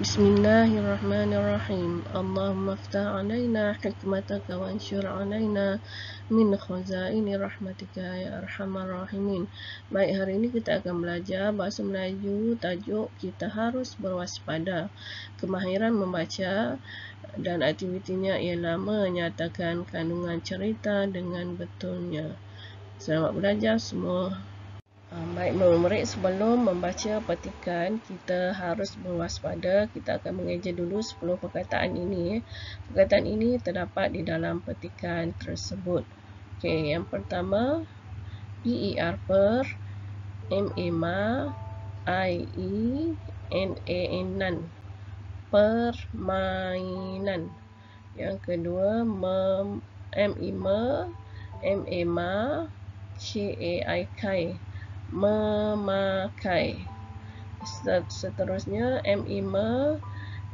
Bismillahirrahmanirrahim. Allahumma aftah alaina hikmataka wa ansyur alaina min khazaini rahmatika ya arhamar rahimin. Baik, hari ini kita akan belajar bahasa Melayu. Tajuk kita harus berwaspada. Kemahiran membaca dan aktivitinya ialah menyatakan kandungan cerita dengan betulnya. Selamat belajar semua. Baik, murid, sebelum membaca petikan, kita harus berwaspada. Kita akan mengeja dulu 10 perkataan ini. Perkataan ini terdapat di dalam petikan tersebut. Okey, yang pertama, PER per, MA ma, IE, NAN nan, permainan. Yang kedua, ME me, MA ma, KAI kai, memakai. Seterusnya ME me,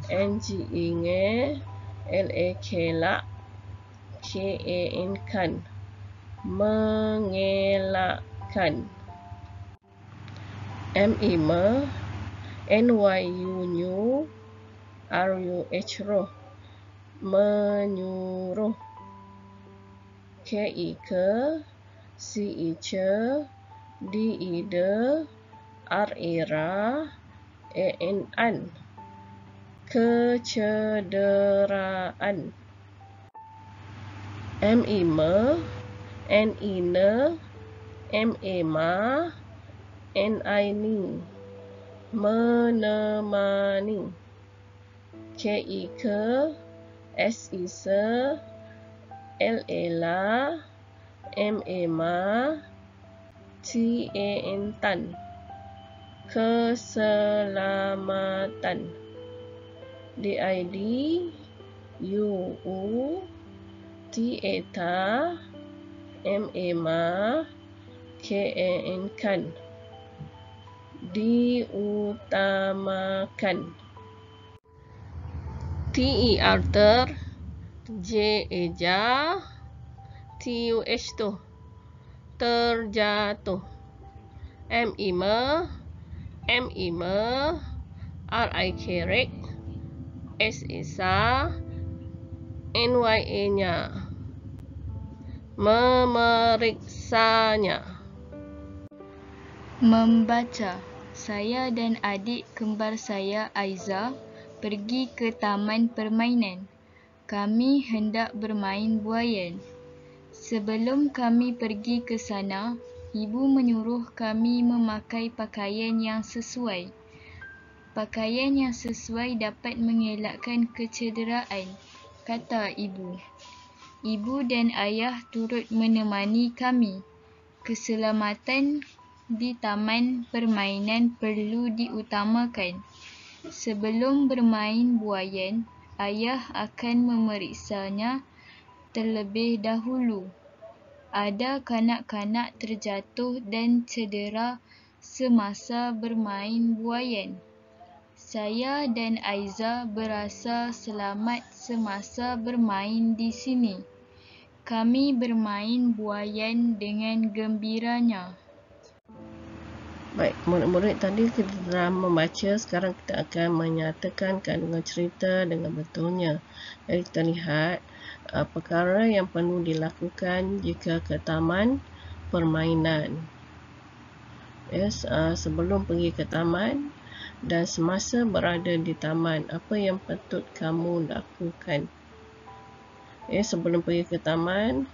NGE nge, LAK lak, KAN kan, mengelakkan. ME me, NYU nyu, RUH roh, menyuruh. KI ke, CI ce, DI de, RA ra, AN an, kecederaan. MI me, NI ne, MA ma, NI ni, menemani. KI ke, SI se, LA la, MA ma, TAN tan, keselamatan. DID, UU, TA ta, MA ma, KAN kan, diutamakan. TER ter, JEja, TUH tu, terjatuh. MI me, RIK rek, SI sa, NYA nya, memeriksanya. Membaca. Saya dan adik kembar saya Aiza pergi ke taman permainan. Kami hendak bermain buaian. Sebelum kami pergi ke sana, ibu menyuruh kami memakai pakaian yang sesuai. Pakaian yang sesuai dapat mengelakkan kecederaan, kata ibu. Ibu dan ayah turut menemani kami. Keselamatan di taman permainan perlu diutamakan. Sebelum bermain buaian, ayah akan memeriksanya terlebih dahulu. Ada kanak-kanak terjatuh dan cedera semasa bermain buaian. Saya dan Aiza berasa selamat semasa bermain di sini. Kami bermain buaian dengan gembiranya. Baik, murid-murid, tadi kita telah membaca. Sekarang kita akan menyatakan kandungan cerita dengan betulnya. Jadi kita lihat perkara yang perlu dilakukan jika ke taman permainan. Yes, sebelum pergi ke taman dan semasa berada di taman, apa yang patut kamu lakukan? Sebelum pergi ke taman,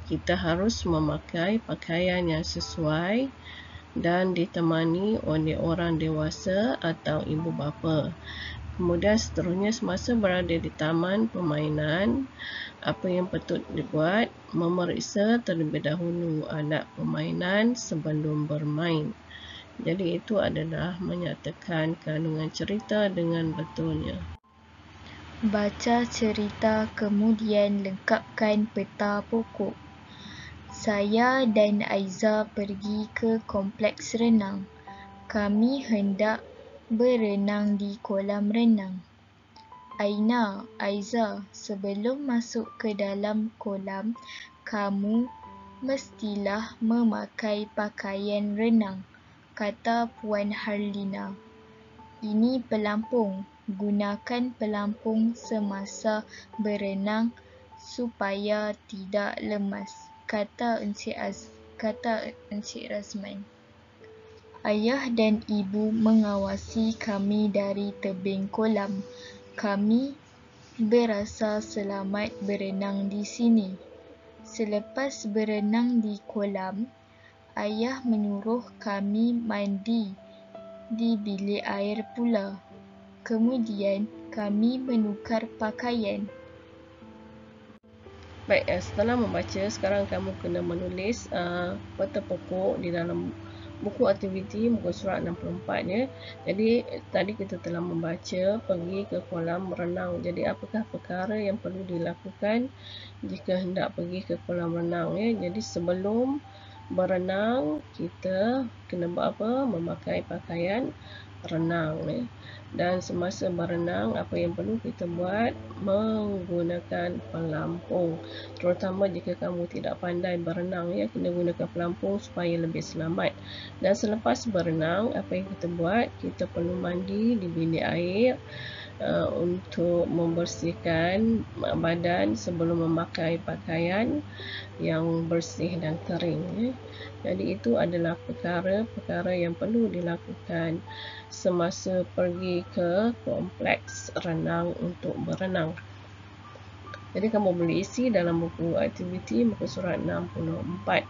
kita harus memakai pakaian yang sesuai dan ditemani oleh orang dewasa atau ibu bapa. Kemudian seterusnya, semasa berada di taman permainan, apa yang patut dibuat? Memeriksa terlebih dahulu alat permainan sebelum bermain. Jadi itu adalah menyatakan kandungan cerita dengan betulnya. Baca cerita kemudian lengkapkan peta pokok. Saya dan Aiza pergi ke kompleks renang. Kami hendak berenang di kolam renang. Aina, Aiza, sebelum masuk ke dalam kolam, kamu mestilah memakai pakaian renang, kata Puan Harlina. Ini pelampung, Gunakan pelampung semasa berenang supaya tidak lemas, kata Encik Razman. Ayah dan ibu mengawasi kami dari tebing kolam. Kami berasa selamat berenang di sini. Selepas berenang di kolam, ayah menyuruh kami mandi di bilik air pula. Kemudian kami menukar pakaian. Baik, setelah membaca, sekarang kamu kena menulis peta pokok di dalam buku aktiviti muka surat 64 ya. Jadi tadi kita telah membaca pergi ke kolam renang. Jadi apakah perkara yang perlu dilakukan jika hendak pergi ke kolam renang ya. Jadi sebelum berenang kita kena buat apa? Memakai pakaian renang ya. Dan semasa berenang apa yang perlu kita buat? Menggunakan pelampung. Terutama jika kamu tidak pandai berenang ya, kena gunakan pelampung supaya lebih selamat. Dan selepas berenang apa yang kita buat? Kita perlu mandi di bilik air untuk membersihkan badan sebelum memakai pakaian yang bersih dan kering ya. Jadi itu adalah perkara-perkara yang perlu dilakukan semasa pergi ke kompleks renang untuk berenang. Jadi kamu boleh isi dalam buku aktiviti muka surat 64.